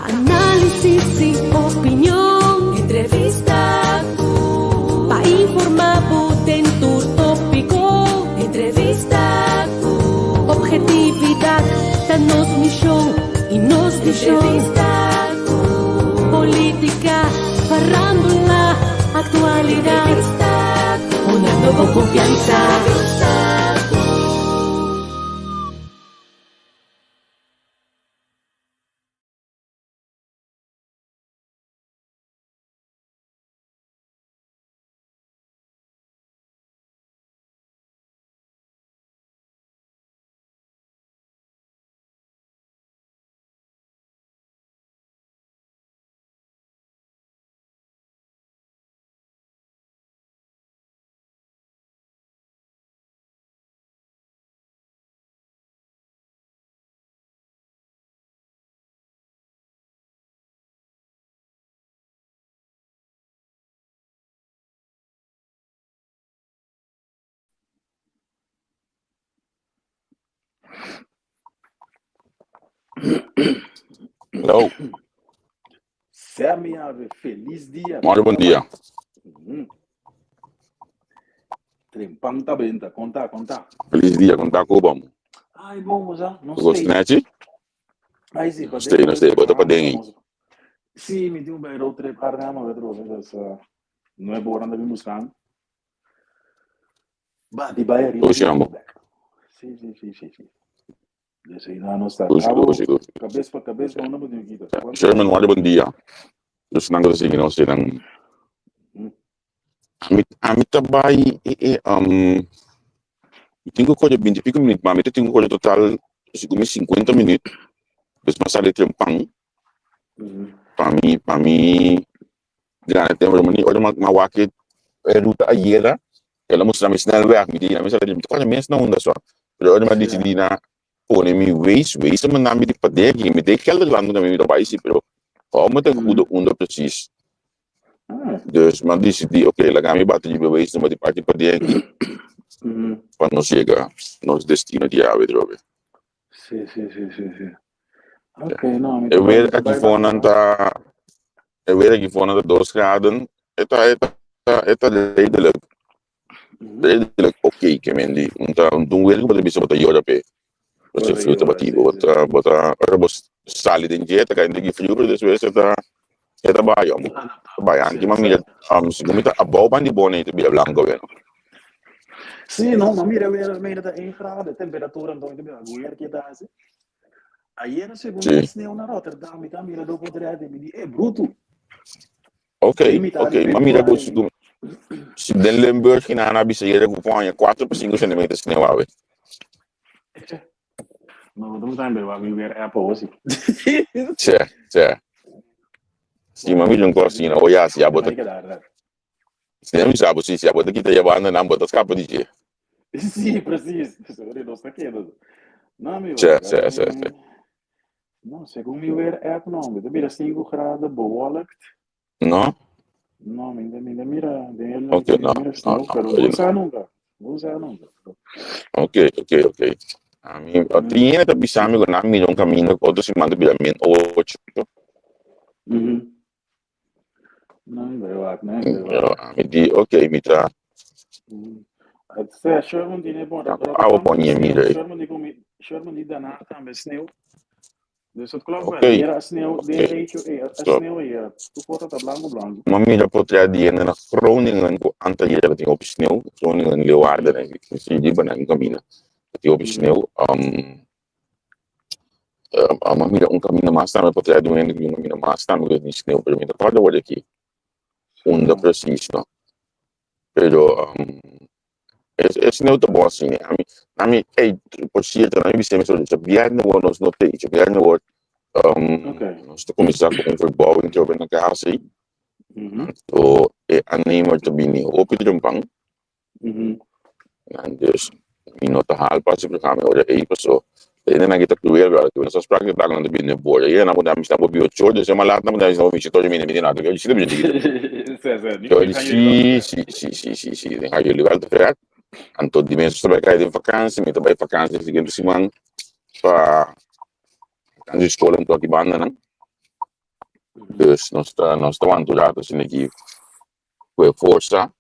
Análisis y opinión, entrevista para informar en tu tópico, entrevista objetividad, danos misión y nos entrevista política, farándula, actualidad, una nueva confianza. Hello. Semiave, feliz dia. Muito bom dia. Trempang tá bem, tá? Conta. Feliz dia, contar com o bom. Ai, bom, já, não Gostei, sei. né, Ti? Ai, sim, Não sei, bota pra dentro. Sim, me deu um beiro, trepar, né, mas não é bom andar me buscando. Bate, vai ali. Eu chamo. Sim. Esse aí não está. Hoje. Cabeça para cabeça, não vou dizer aqui. Sherman, muito bom dia. Eu estou na seguinte, não sei, a mim também, tenho coisa de 25 minutos, mas eu tenho coisa total, 50 minutos. Depois passar de tempão. Para mim, grande tempo, olha uma wake, luta ayer, ela mostra-me snel werk, me diz, mas ela diz, quase menos não anda só. Olha uma disciplina, pone me waste, mas não me diz para dentro, me diz que ela lá não me dá mais, pero como tem que onda precies. Dus maar die oké, laat me bater die bewijzen, maar die party para dentro, para não chegar nos destino de ave droga. Sim. Ok, não. Eu vejo aqui fora na 2 graden, eta redelijk oké, que me diz, então ver como deve ser para ir pe. Você fruta batido, bota sali de dieta, que ainda que frio, depois eta bayan, que mamira, se comita a boba de bone te bia blanco, vendo? Sim, não, mas mira, tá 1 grado, temperatura, então, agora que tá assim. Ayer, segundo o na Rotterdam, mira, do poder me diz, bruto. Ok, mas mira, se den Limburg que na bisa hier com 4 para 5 centímetros de sneeuw, não, não tem bem, ver Apple assim. Tja. Sim, mas me não gosto de olhar se a bota. Se não sabe se a bota que tem a banda não bota escapa de dia. Sim, preciso. Não está quieto. Não, meu. Tja. Não, segundo me ver Apple não, mira 5 grados bewolkt. Não? Não, mira, Ok, não. Vou usar nunca. Ok. A mim, tinha que pensar me na mim um caminho, outro se manda bem 8. Não, vai, né? Me di, ok, me tá. Até Sherman de bom, Sherman de danada também sneeuw. Dus het klopt wel. Hier sneeuw, sneeuw hier. Tu pode estar blanco. Maar meer potrà dire na Groningen ko anta hier dat op sneeuw, Groningen Leeuwarden denk ik. Dus die banaan camina. Dat op sneeuw. Maar meer un camino más tarde potrà dire un camino más tarde que sneeuw, pero me acordo word aqui. Onda preciso. Pero sneeuw te bom assim, né? A mim, por cierto, na mim sempre so viernes wordt nog tegen, viernes wordt nós começar com verbouwing te hebben na casa. So, aannemer te binnen op het drumpang. En dus, minota hal pas ik gaan met so. En dan kita keluar berarti. So sprake tak lang binnen board. Ja, namun dami sta po biyo dus maar laat namun dami sa office to minute na. Jadi sila biyo si. Dan ga jullie wel te ver. En tot die mensen erbij krijgen in vakantie, met bij vakantie vliegen dus man pa kan je scholen tot die banden. Dus nós estamos anturados assim aqui com a força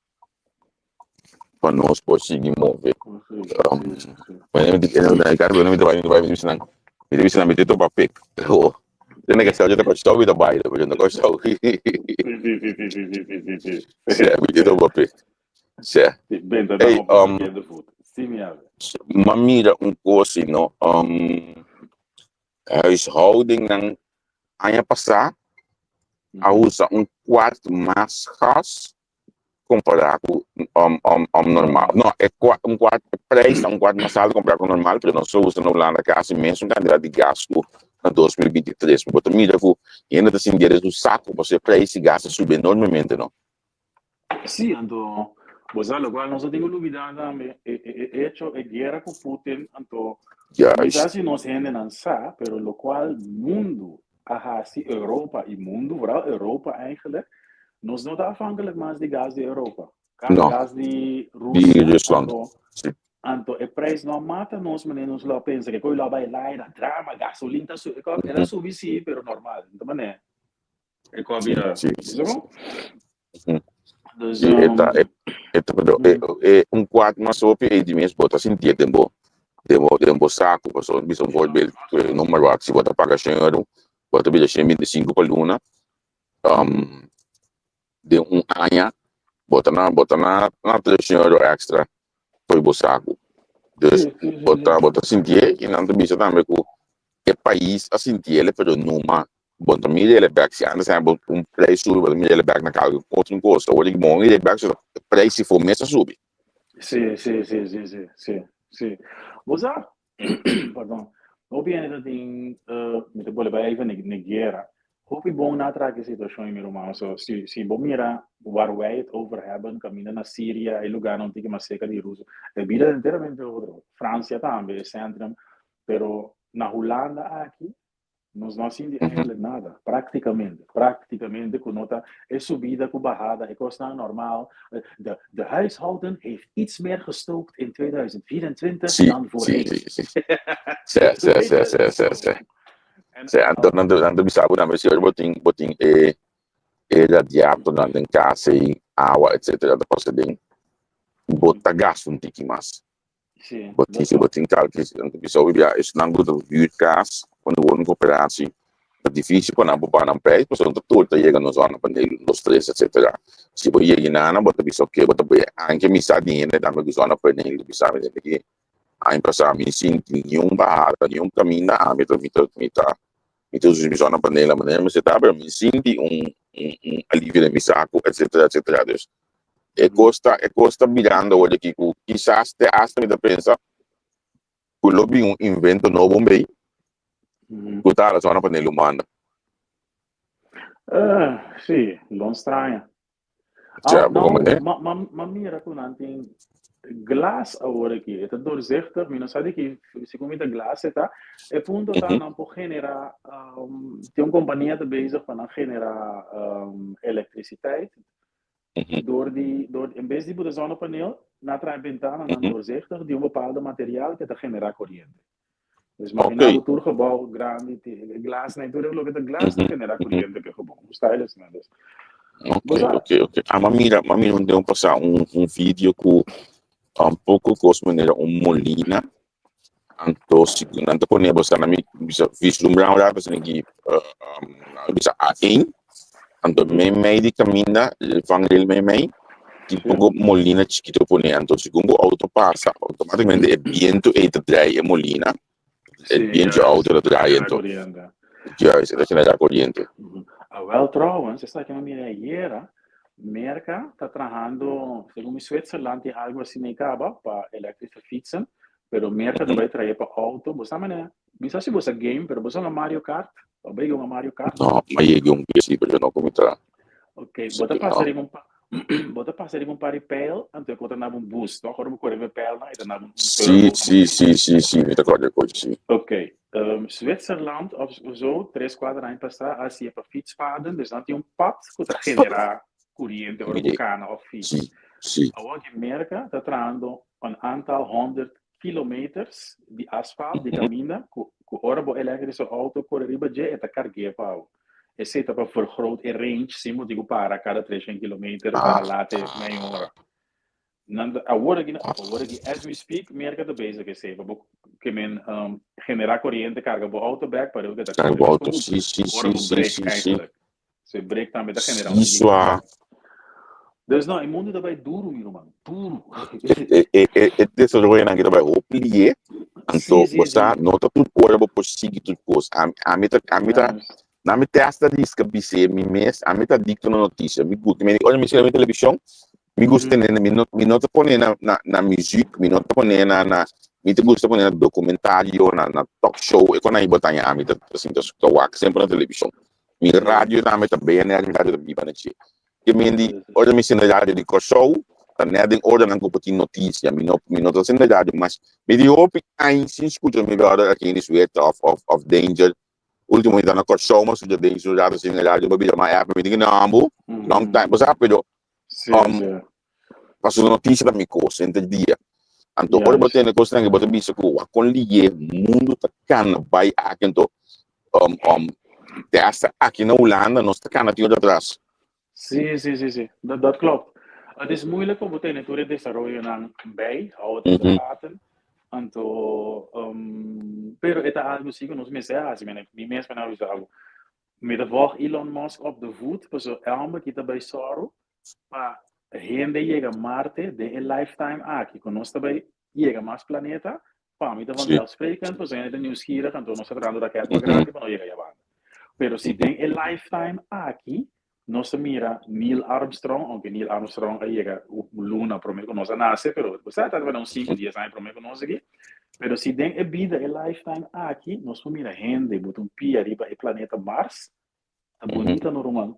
para nós conseguir mover. Mas eu não me trabalho, não vai me ensinar. Me ensinar a meter o papel. Eu não quero saber de estar vida baile, eu não gosto de certo, meter o papel. Certo. Bem, tá Ei, de foot. Sim, minha. mamira coisa, no, huishouding ng ano passar a usar quarto mais gas comparado com normal. Não, é quarto preço, quarto mais alto comparado com normal, porque nós usamos na Holanda gás imenso, quantidade de gasto em 2023. Mas também ainda assim, do saco, você preço e gás sube enormemente, não? Sim, então, você lo qual nós temos olvidado, hecho a guerra com Putin, então, quizás se nós ainda não sabe, pero lo qual mundo, assim, Europa e mundo, vooral Europa eigenlijk, nós não estamos afhankelijk mais de gás de Europa. Gás de Rússia. De Rusland. Então, o preço não mata nós, mas nós lá pensa que lá vai lá, drama, gasolina, era subir sim, pero normal, então, mané. É como havia, quarto mais op e de mês bota sentir tempo saco, passou bisa voorbeeld nummer wat se bota paga €100, bota bila 125 por luna, de ano bota na €3 extra foi o saco. Dus bota sentir e não bisa também com o país a sentir ele pero numa bota mira ele back se anda sempre preço sube, bota mira ele back na carga outra coisa, hoje que bom ele back preço se for mesa sube. Sim. Você, pardon, op je dat ding, met de bolle bij even negeren. Hoop je bom na traken situatie in Roma, zo si bomira waar wij het over hebben, camina na Syria, e lugar non tiene más cerca di Russo. E vida enteramente otro. Francia también, centrum, pero na Holanda aqui nós não sentimos eigenlijk nada, praticamente, com nota é subida, com barrada, é costa normaal. De huishouden heeft iets meer gestookt in 2024 dan voorheen. Então, bisa ako namin siya, boting radiato na ng casa e água, etc. Tapos din, bota gas um tiki mas. Boting calque, então, bisa ko biya, is nang gusto, gas, quando vou em cooperação, é difícil para não poupar um preço, porque não tudo chega nos anos para nos três, etc. Se você ir na ana, bota bisa que bota bem, anche mi sa dinheiro, também que zona para nem bisa me que aí passar me sinto nenhum barrada, nenhum caminho, então os zona para nem lá, mas você tá para me sinto alívio de mi saco, etc. Deus. Costa mirando olha aqui, quizás te hasta me da pensa, que lobby invento novo bem. Gutare la zona panelli umana. Sì, non strana. Ma mira con anting glas agora aqui, é doorzichtig, mas não sabe que se comida glas está, é ponto tá não por generar, tem uma companhia de bezig para generar eletricidade. Door in vez de zonnepaneel, na ventana, na doorzichtig, die een bepaalde materiaal que genera corriente. Dus imagina o tour gebouw grande, glas, natuurlijk ook het glas dat genera corriente que gebouw. Stylish, né? Ok. Mira, onde passar vídeo com pouco maneira molina, então quando você na mim vislumbrar lá você aqui bisa A1, então meio de caminha, vang ele meio que pouco molina chiquito pone, então segundo o auto passa, automaticamente é viento e te draai molina. El viento auto lo draai, então. Ja, isso genera corriente. Wel trouwens, esta que minha hiera, merca está trabajando, según Zwitserland, tem algo assim na caba para elektrische fietsen, pero merca também trae para auto, você mané, bisa se você game, pero você na Mario Kart, ou bem uma Mario Kart? Não, mas é um PC, pero não como tá. Ok, bota passar com paripel, então eu conto na bus, então agora eu vou correr pele, então na Sim, me tá claro coisa, sim. Ok. Zwitserland of zo, 3 quadra passar, als je op fietspaden, dus dan tem pad que genera corriente urbana of fiets. Sim. Agora je merca, está traindo aantal 100 kilometers de asfalto, de caminho, com orbo elektrische auto corre riba je, eta cargue pau. Esse para vergroot in range, sim, moet ik para cada 300 kilometer Ah, para later meia hora. Agora que as we speak, merca de bezig que sei, que men generar corrente carga bo autoback para eu que Kaya corrente volto, mas agora o sim, break sim. eigenlijk. Você break também tá generar Isso, Dus não, o mundo daarbij duro, meu irmão, duro. esse jogo na kita vai oplie, Sim, anto sim, você sim. nota tudo ora bo prosseguir tudo coisa. A mita na me testa diz que bise mi mes, a mita dicto na notícia, me gusta, me olha me na televisão, me gusta me nota pone na music, me nota pone me te gusta pone na documentário, na talk show, e quando aí botar a mita assim, tô wax sempre na televisão. Mi rádio na mita bem, né, mi rádio da biba na chi. Que me di, olha me na rádio de show, né, de ordem não competir notícia, me nota na rádio, mas me di hope aí sim escuta me agora aqui nesse way of danger. Último ainda na show, mas já dei isso já assim na rádio, babila mais app, me diga não, long time, mas rápido. Sim. Passou notícia da minha coisa, entre dia. Então, olha, botei na coisa que botei bicho com a conligue, mundo tá cana, vai aqui, então, dessa aqui na Holanda, nós tá cana, tio de atrás. Sim. Dat klopt. Het is moeilijk om meteen het desarrollo naar bij, houden te praten. Pero het is algo así que nos me sea, así me mes van a algo. Met de volg Elon Musk op de voet, pues elke kita bij Soro, maar gente llega a Marte de een lifetime aquí, con nos bij llega más planeta, pa met de vanzelfsprekend, pues zijn de nieuwsgierig, en toen nos tratando de raket gratis, maar no llega a Pero si den een lifetime aquí, no se mira Neil Armstrong, aunque Neil Armstrong llega a Luna, prometo no se nace, pero pues está tratando uns 5, 10 anos, prometo no se Pero si den a vida, a lifetime aqui, nós vamos mirar gente, botar pia arriba o planeta Mars, tá bonita normal.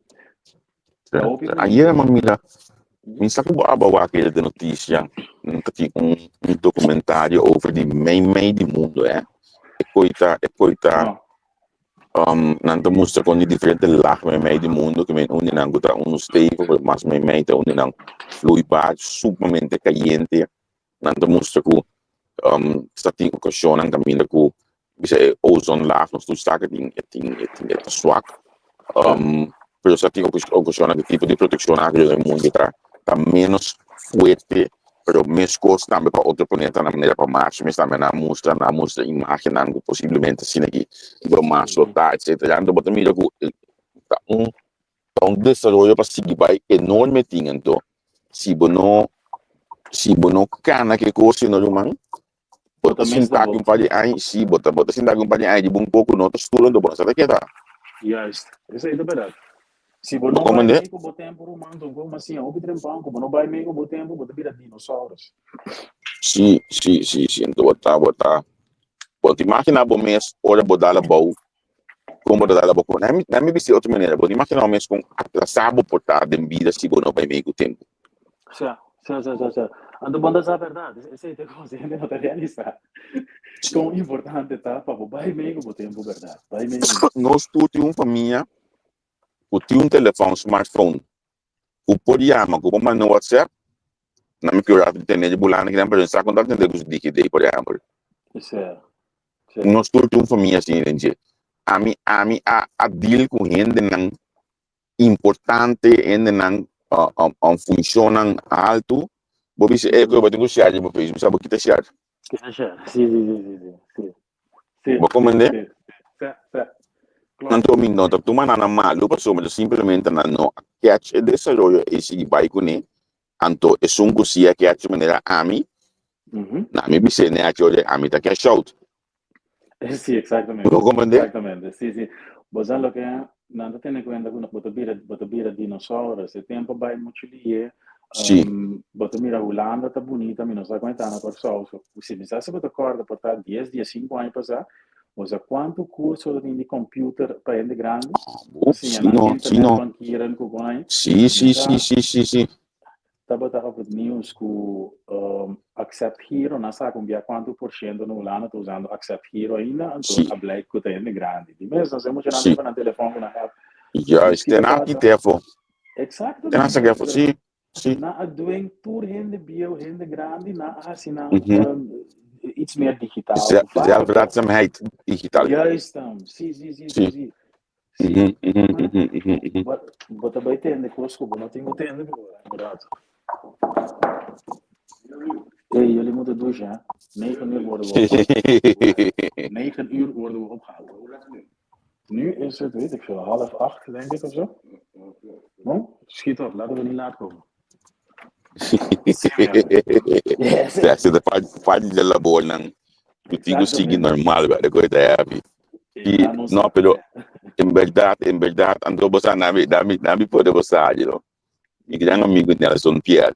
Aí é uma mira, me sabe boa aquele de notícia, documentário over die meio do mundo, é coita, nanto mostra com diferentes lagen meio do mundo, que men onde não gusta stable, mas meio onde não flui baixo, sumamente caliente, nanto mostra com stati occasion ang kami ko bisa ozone laag nog steeds het zwak pero stati occasion ang tipo de protección agro del mundo está menos fuerte pero menos costa também para outro planeta na maneira para Marte mas também na mostra imagem não possivelmente assim aqui para Marte tá etc ando botar mira com desenvolvimento para seguir vai enorme ting então se bono cana que coisa no humano bota sintak yung pali ay si bota sintak yung pali ay di bung pouco notas tulan do bonsa daqui tá. Juist, isso aí é verdade. Se você não vai meio com o tempo romano, como assim, o que trempão, como não vai meio com o tempo, bota vira dinossauros. Sim, então bota imagina bom mês, olha bodala bom, como bodala bom, na me visse outra maneira, bota imagina o mês com atrasado portar de vida se você não vai meio com o tempo. Sim. Ando banda a verdade, essa é a coisa, a gente não está realizando. Quão importante tá para vai meio com o tempo, verdade. Vai meio. Nós temos família, temos telefone, smartphone, pode chamar, como mandar no WhatsApp, na minha pior de ter bulana que não pode estar contato de os dique por exemplo. Certo. Nós temos família assim, gente. A deal com gente não importante, gente não funcionam alto. Bobi se eu vou ter que share no Facebook, sabe o que tá share? Sim. Vou comandar? Certo. Não tô me nota, tu mana na malu, mas simplesmente não catch e desenvolve esse vai com ele. Anto é um coisa que catch maneira ami. Na me bise né aqui olha ami tá cash out. Sim, exatamente. Vou comandar? Exatamente. Sim. Você lo que não tem em conta que bota bira dinossauros, esse tempo vai muito ali. Bota mira Holanda tá bonita, mas não está aguentando por só. Se me se bota corda por 10 dias, 5 anos passar, você quanto curso de computer para ele grande? Sim. Tá bota op het nieuws com Accept Hero, na sabe quanto por cento no Holanda tá usando Accept Hero ainda, então a Black que tá ele grande. De mesmo, nós temos já na telefone na app. Ja, is aqui telefone. Exato. Tem essa telefone, sim. Na a doen tour hende bio hende grande na asina iets meer digitaal. Zelfraadzaamheid digitaal. Juist dan. Sim. Bota bem tende, desculpa, não tenho tende, verdade. Hey, jullie moeten douchen, hè? 9 uur worden we opgehaald. 9 uur worden we opgehaald. Nu is het, weet ik veel, 7:30, denk ik of zo. No? Schiet op, laten we niet laat komen. Yes. Deve da parte de labor não. Tu tinha seguir normal, velho, coisa é happy. E não, pero em verdade, ando você na me pode você, you know. E grande amigo Nelson Pierre.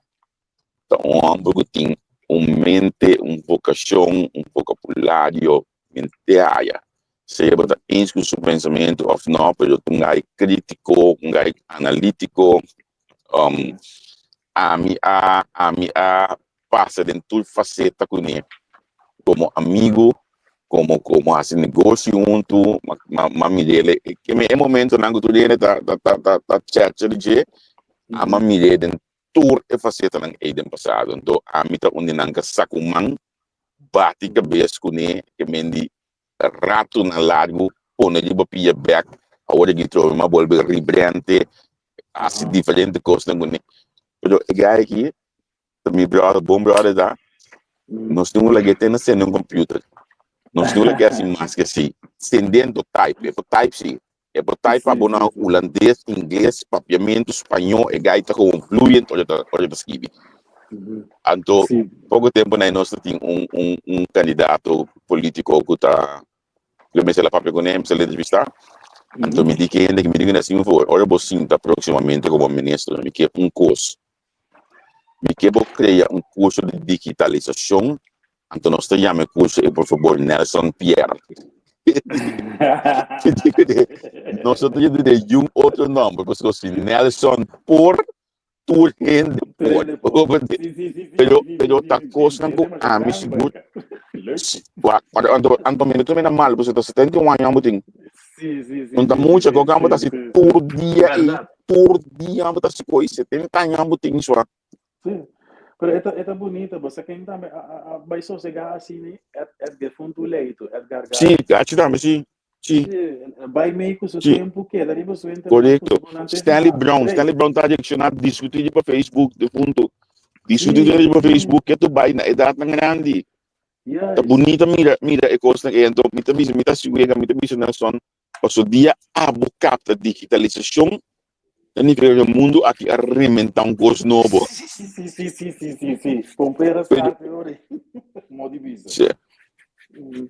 Então, um tem mente, vocação, vocabulário, mente área. Se você está em seu pensamento ou não, pero tu é crítico, analítico, a minha passa em tudo faceta com ele, como amigo, como fazer negócio junto, mami dele, que é momento na que tu dele tá certo de a mami dele em tudo é faceta na do passado, então a mim tá onde não saco man bate cabeça com ele, que mendi rato na largo, põe de papia back, a hora que trouxe uma bola vibrante, assim diferente coisa com ele. Pero aqui, meu brother, bom brother, tá? Nós temos que ter no computer. Nós temos que assim mais que assim, sendendo type, é para type sim, é para type para bonar holandês, inglês, papiamento, espanhol, é gaita com fluent, olha tá escrever. Então, pouco tempo nós temos candidato político que tá, eu me sei lá papel com ele, se ele entrevistar. Então me diz que ainda que me diga assim, olha você tá proximamente como ministro, me quer curso. Me quero criar curso de digitalização. Então, nós chamamos curso, por favor, Nelson Pierre. Nós temos de outro nome, porque assim, Nelson por gente por. Pero tá coisa com a me seguro. Quando me meto na mal, você tá 71 anos, tem. Não tá muito, que eu amo assim por dia, amo assim coisa, 70 anos, tem isso. Sim, pero esta bonita, você quem também vai sossegar assim, é defunto leito, é garganta. Sim, acho também sim. Vai meio com o seu tempo que daí você entra. Correto. Stanley Brown está direcionado discutir para Facebook, defunto. Discutir para Facebook que tu vai na idade na grande. Tá bonita, mira, é coisa que então, me tá segura, me tá visto na son, o dia capta digitalização. A nível do mundo, aqui a reinventar coisa novo. Sim. Comprar as cartas, modivisa. Sim.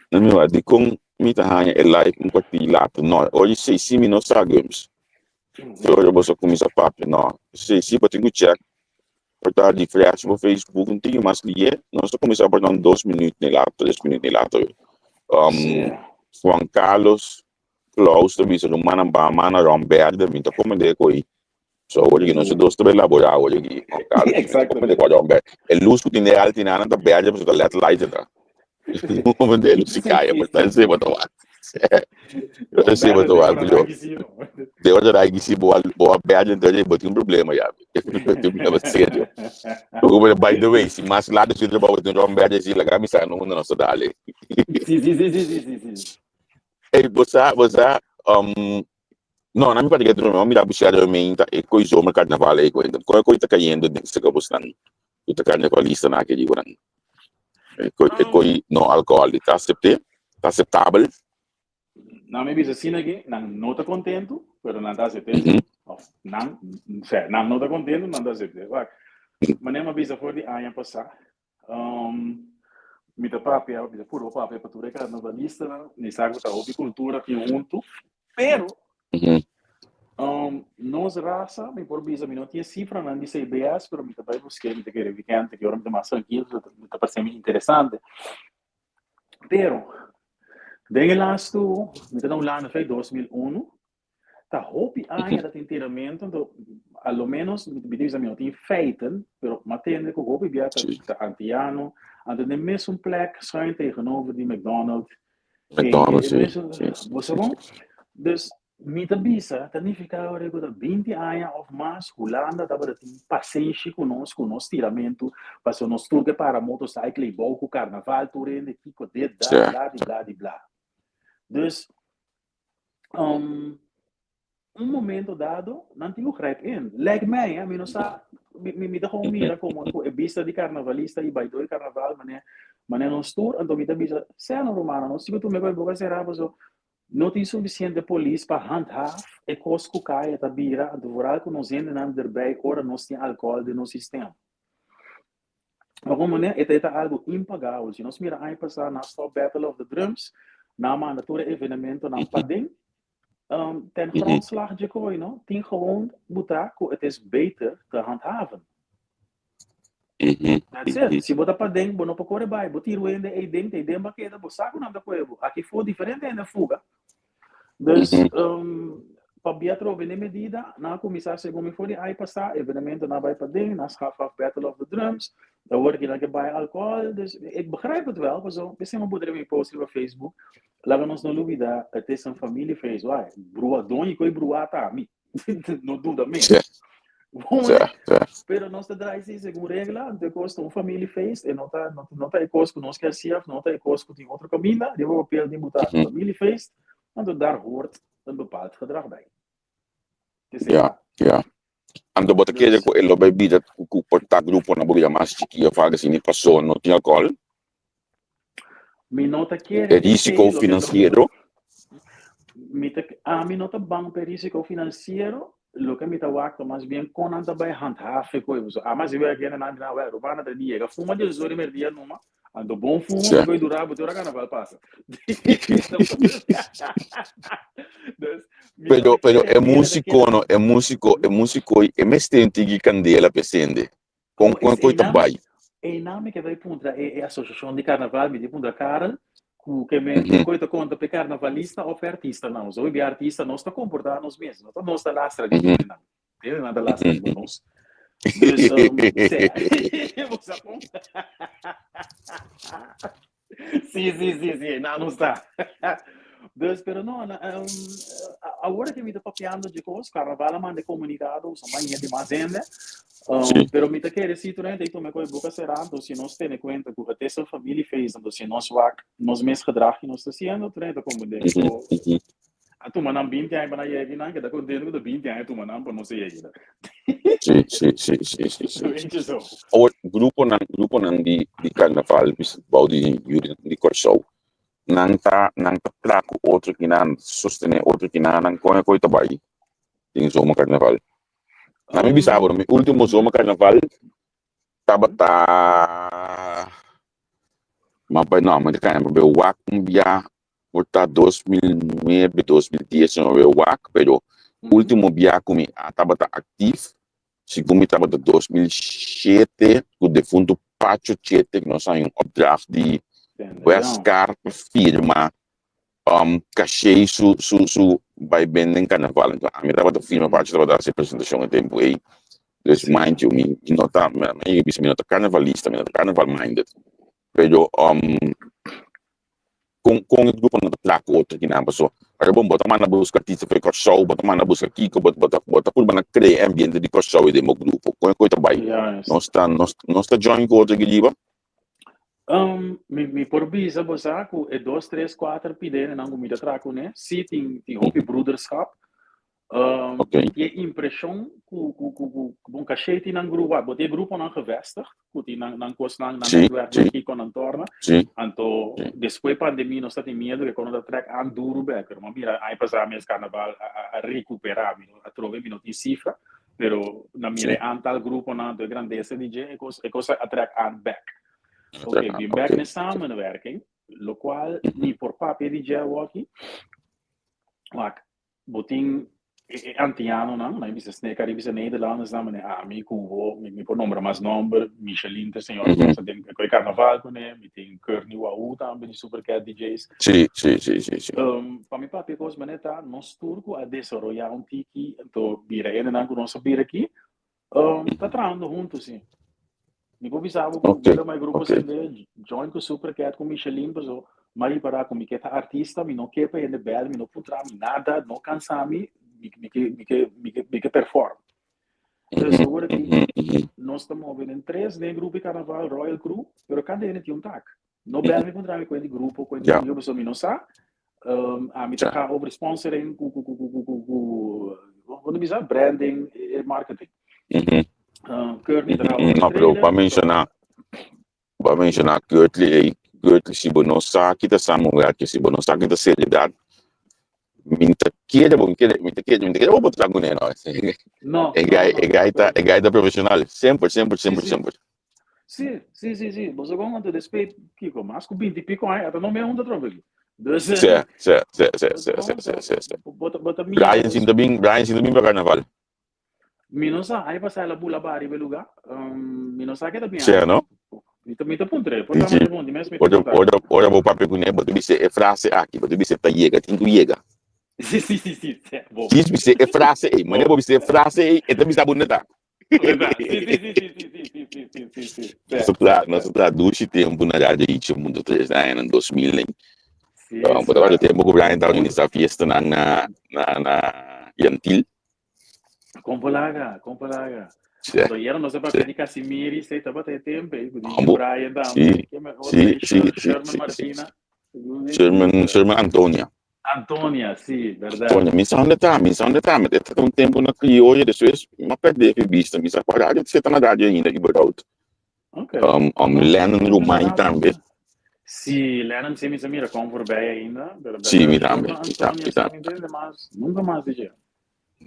Na minha de com me tá hanya é live compartilhado. Não, hoje sei se me não sabemos. Então eu vou só começar a papo, não. Sei se para ter que check. Portar de flash no Facebook, não tem mais lié. Nós só começar a botar 2 minutos lá, 3 minutos lá. Juan Carlos Klaus, também se não mana Romberde, me tá comendo coi. So, hoje que nós dois também elaborar hoje aqui. Exatamente. É luz que tem real, tem nada da verde, mas tá let light tá. No momento ele se cai, mas tá sem botar. Eu sei botar o água. De hoje daí que se boa verde, então ele botou problema já. Tem problema sério. By the way, se mais lá do centro para botar verde assim, lá me sai no nosso dali. Sim. Ei, você não, na minha parte que eu me dá puxar eu me inta e coisa o mercado naval aí coisa. Qual coisa tá caindo nesse que você não. O tá caindo com a lista na que digo não. Coisa não alcoólico, tá aceitável. Não me diz assim aqui, não tá contento, pero não tá aceitável. Não tá contento, não tá aceitável. Mas nem uma visa for de ano passado. Me dá papel, me dá puro papel para tu recar na lista, nem sabe tá hobby cultura que junto, pero nós raça, me por visa, me não tinha cifra, não disse ideias, pero me também busquei, me querer vigente, que agora me mais tranquilo, me tá parecendo interessante. Pero, desde lá estou, me tá dando lá no foi 2001, tá hobby ainda da inteiramente, então, ao menos, me diz a mim, não tinha feito, pero matende que o hobby viaja tá antiano, ande de mesmo plek, schuin tegenover die McDonald's. Você bom? Dus, me avisa, significa agora que 20 anos ou mais, Holanda estava tendo paciência conosco, nosso tiramento, para nós tudo para motorcycle e pouco carnaval, tudo de Kiko, blá. Dus, um momento dado, não tenho grijp in. Lijkt mij, hè, não sabe, me dá gewoon mira como é vista de carnavalista e vai do carnaval, mané não tour, então me dá vista, se não romana, não se tu me vai boca será, so, não tem suficiente polícia para handhaven, e cosco cai, a bira, a vooral que nós ainda não erbij, ora nós tem álcool de no sistema. Maar como né, é algo impagável. Se nós mira aí passar na Stop Battle of the Drums, na mandatura evenemento na Pading, ten grondslag de kooi, no? Tem gewoon butaco, het is beter te handhaven. That's it. Se botar para dentro, bono para correr vai, botar o ende aí dentro, aí dentro baqueta, bo saco não da coisa. Aqui for diferente ainda fuga. Dus, para Beatro vem medida, na comissão segundo me foi aí passar, evenemento na vai para dentro, na schaf Battle of the Drums, daar word je dan bij alcohol. Dus ik begrijp het wel, maar zo, we zijn een boerderij mee posten op Facebook. Laten we ons nou luiden, het is een familiefeest, waar broer don je kan broer ta mi, não doe dat meer. Pero nós te draaien se segundo regla, de kost een familiefeest en nota e kost nós quer siaf, nota e kost die outra comida, die we op die moet familiefeest, en daar hoort een bepaald gedrag bij. Ja. Ando bota que ele vai vir com portar grupo na boia mais chiquinha, fala assim, passou, não tinha alcohol. É risco financeiro. Mi nota bang per risco financeiro, lo que me tá wacto, mas bem com anda by handhaven coisa. Mas eu aqui na na urbana da dia, fuma de zori merdia numa, ando bom fumo, vai durar, botar carnaval passa. Pero é músico, é mestente que candela pesende. Com coisa vai. E nome que vai punta é associação de carnaval, me de punta cara. Que me coita conta para carnavalista ou artista não, só o artista não está comportando nos mesmos, não está lastra de ninguém não, ele nada lastra de nós. Você aponta? Sim, não está. Pero não, agora que me está papiando de coisas, carnaval manda comunicado, só mais de mais ainda. Pero me tá querendo se tu não tem como coisa boca será, então se nós temos conta que até essa família fez, então se nós nós mesmos gedrag que nós está sendo, tu não como de. A tu manam 20 anos para ir não, que da contendo que 20 anos tu manam para não sei ainda. Sim. O grupo não de carnaval, bau de corso. Não tá placo outro que não sostener outro que não coisa vai. Tem só uma carnaval. Na minha visão, no último zomer carnaval, estava mas o WAC por 2009, 2010 no WAC, pero último dia como estava ativo, segundo estava de 2007, o defunto Pacho Chete, que nós saímos draft de Westcar firma cachê su vai bem em carnaval. Então, a minha estava de firma para estava dar essa apresentação em tempo aí. Dus mind you, me nota, me nota carnavalista, me nota carnaval minded. Pero com o grupo não placa outro que não passou. Agora bom, bota mana busca artista foi show, bota mana busca Kiko, bota por mana criar ambiente de show e demo grupo. Com coisa vai. Nós está join com outro que diva. Me por bisa bosaco é 2, 3, 4 pidene na comida traco, né? Se tem hobby broederschap. Die impressão que um cachê tem num grupo, botar grupo não gevestigd, que tem num curso num netwerk aqui com torna. Então, depois da pandemia nós temos medo que quando trek aan duro beker, mas mira, aí passar mês carnaval a recuperar, a trocar não tem cifra, pero na mira antal grupo na de grandeza DJ, é coisa a trek aan back. Bem back na samenwerking, lo qual niet por papel DJ aqui, maar botin antiano não, né? Bisa sneker, bisa Nederlanders, não, né? Me cubo, me por número mais number, Michelin, tem senhor, tem coi carnaval, né? Me tem Kearney Wahoo, também de Supercat DJs. Sim. Para mim papi coisa maneta, nós turco a desarrollar tiki, então bira ainda não com nosso bira aqui, tá trabalhando juntos, sim. Me convidava para meu grupo de join com Supercat com Michelin, pessoal, mas para com que artista, me não quer para ainda bel, me não putra me nada, não cansa me que perform. Então, agora que nós estamos vendo em 3 de grupo de carnaval Royal Crew, mas cada um tem tac. Não bel me encontrar com esse grupo, com esse pessoa me não sabe. A mim tá over sponsoring com bisa branding e marketing. Kurt niet No, pero para mencionar Gertli si bonosa kita samuel que si bonosa kita seriedade minta queda bom botar com ele No, é gaita profissional sempre Sì. Você conta despeito, Kiko, mas com 20 pico aí, até não me onda trabalho. Dus, certo bota Brian sinta bem para carnaval Minosa, aí passa ela bula bari be lugar. Minosa que tá bem. certo não Mita puntre, porta mais bom, mas me ora vou papel com ele botar bice é frase aqui botar bice tá chega tem que chega Sì, bom. diz bice é frase mas não bice é frase é também está bonita Sì. Nós está duas tempo na rádio aí tinha mundo 3 em 2000 Sì. Betul ada tempo que o Brian tahu ini sa fiesta na Yantil. Compolaga. Certo. So, ieri non sapeva Sì. di Casimiri, sei tapata ai tempi, di Ambo. Brian da Sì. Sherman Martina. Sherman Antonia, sì, verdade. Antonia, missão de tá, mas até um tempo na criolla, depois, uma perder que vista, missa para rádio, você tá na rádio ainda, que berdout. Ok. Lennon Rumai também. Sì, Lennon si mi mira con voorbij ainda. Sì, mi também. Mas nunca mais DJ.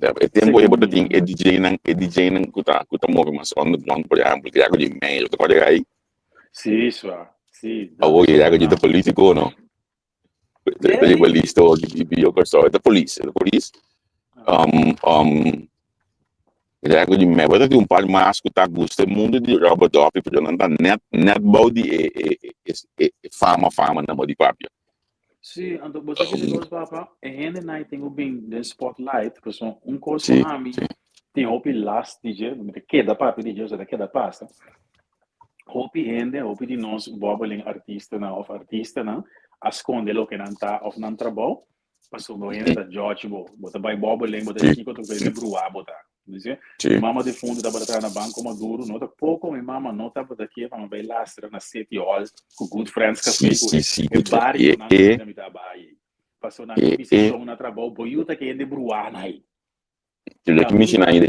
É tempo aí botar ting DJ nang kuta move mas underground por exemplo, que água de mail, tu pode aí. Sì, sua. Sì. Agora é água de político, não? Ele vai listar o que eu gosto, é da polícia. É água de mail, vai ter par mais que tá gosto mundo de Robert Doppler, porque não tá net body fama na mão de papel. Sì, anto você que diz papa, e hende nai tengo bem the spotlight, que são curso a mim. Tem hopi last DJ, que da papi DJ, ou que da pasta. Hopi di nós bobbling artista of artista na, asconde lo que não tá of não trabalho, passou no hende da George bota by bobbling, bota aqui quando vai bruar botar. Dizer, mama de fundo da bota na banco maduro, nota pouco, minha mama nota bota aqui para me lastra na City Hall com good friends que Sim. bari na me da bai. Passou na show na trabalho, boiuta que de bruar na aí. Que me ensina ainda.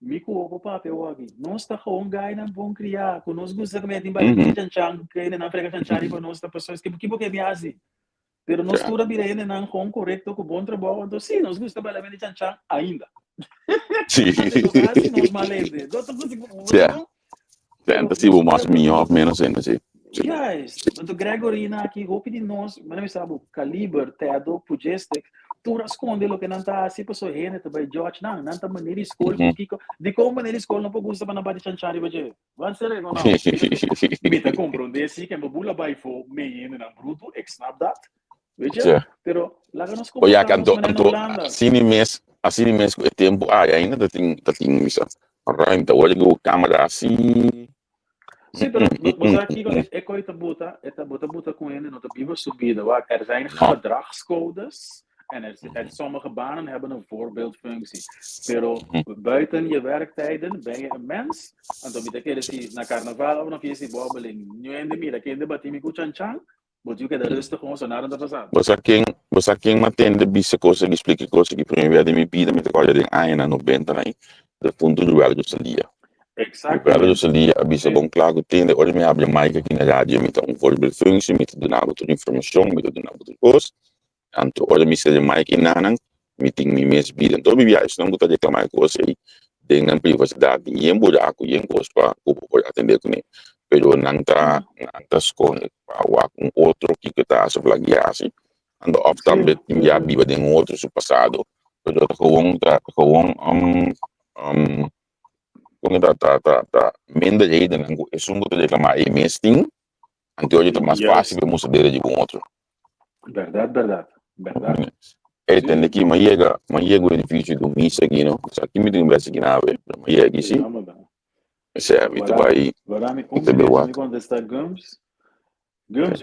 Mico o papel aqui. Nós tá com guy na bom criar, com nós gosta que me tem bem chanchan, que na frega chanchari para nós tá pessoas que me assim. Pero nós cura birene não com correto com bom trabalho, então sim, nós gosta bem de chanchan ainda. Sim. Nós malende. Doutor Tenta se o mais melhor menos ainda sim. Yes, então Gregory na aqui, hope de nós, mas não sabe, caliber, teado, pujestic, tu rasconde lo que não tá assim, pessoa rene, também George, não tá maneira escola, de como maneira escola não pode gostar para não bater chanchari, baje. Vai ser não. Mita compreender se que me bula by for me in na bruto, ik snap dat. Weet je? Pero laga nos como. Oya, canto, assim mesmo é tempo, ainda tem missa. Arranha, tá olha o câmera assim. Sim, pero você aqui é coisa bota com ele, não tá viva subida, waar zijn gedragscodes en sommige banen hebben een voorbeeldfunctie. Pero buiten je werktijden ben je een mens, en dan moet je naar carnaval of naar feestje bobbeling. Nu in de middag, in de batimi kuchanchan, moet je que rustig gewoon zo naar de passado. Você quem mantém bisa coisa que explica coisa que primeiro de me pida me toca de aina no benta aí, do fundo do velho do dia. Exact. O velho do dia avisa bom claro tem de hoje me abre mic aqui na rádio, me dá voorbeeldfunctie, me dá toda informação, me dá toda coisa. Anto hoje me se de mic inanang, me tem me mes bida. Então me viaja, não gosta de reclamar coisa aí, dengan privacidade, e buraco, e coisa para atender com ele. Pero não tá escolhe para um outro que está sobre a guia assim. Ando optar bet já viva de outro seu passado. Pero como tá menda jeito não é só de reclamar e mesmo ante hoje tá mais fácil para mostrar de um outro. Verdade. É tem aqui mas chega o edifício do missa aqui não, aqui me tem um aqui na ave, mas chega aqui sim. Esse habito vai. Varame, me contestar Gums,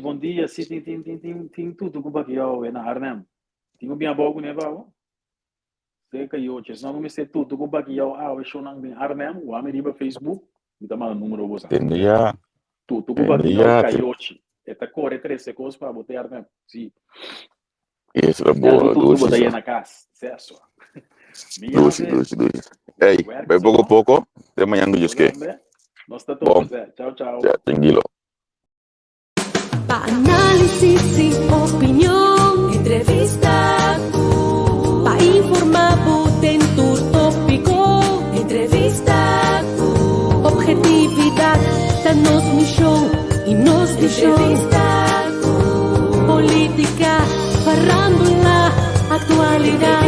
bom dia. Sim, tem tudo com baquiao na Harlem. Tem um bem abogo né, vao? Sei que eu, se não me sei tudo com baquiao, eu show nang bem Harlem, o ame riba Facebook, me dá mal número você. Entendia. Tudo com baquiao caiote. Eta corre 13 coisas para botar Harlem. Sim. Isso é boa, tudo botar aí na casa, certo? Doce. Hey, vai pouco a pouco, até amanhã no Jusque. Nós está Bom. todos, tchau, tchau. Já, tranquilo. Pa' análisis y opinión, entrevista pa' informar en tu tópico, entrevista objetividad, danos mi show y nos di show, política, farándula, actualidad,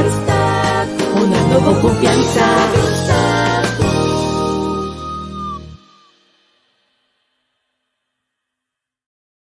una nueva confianza.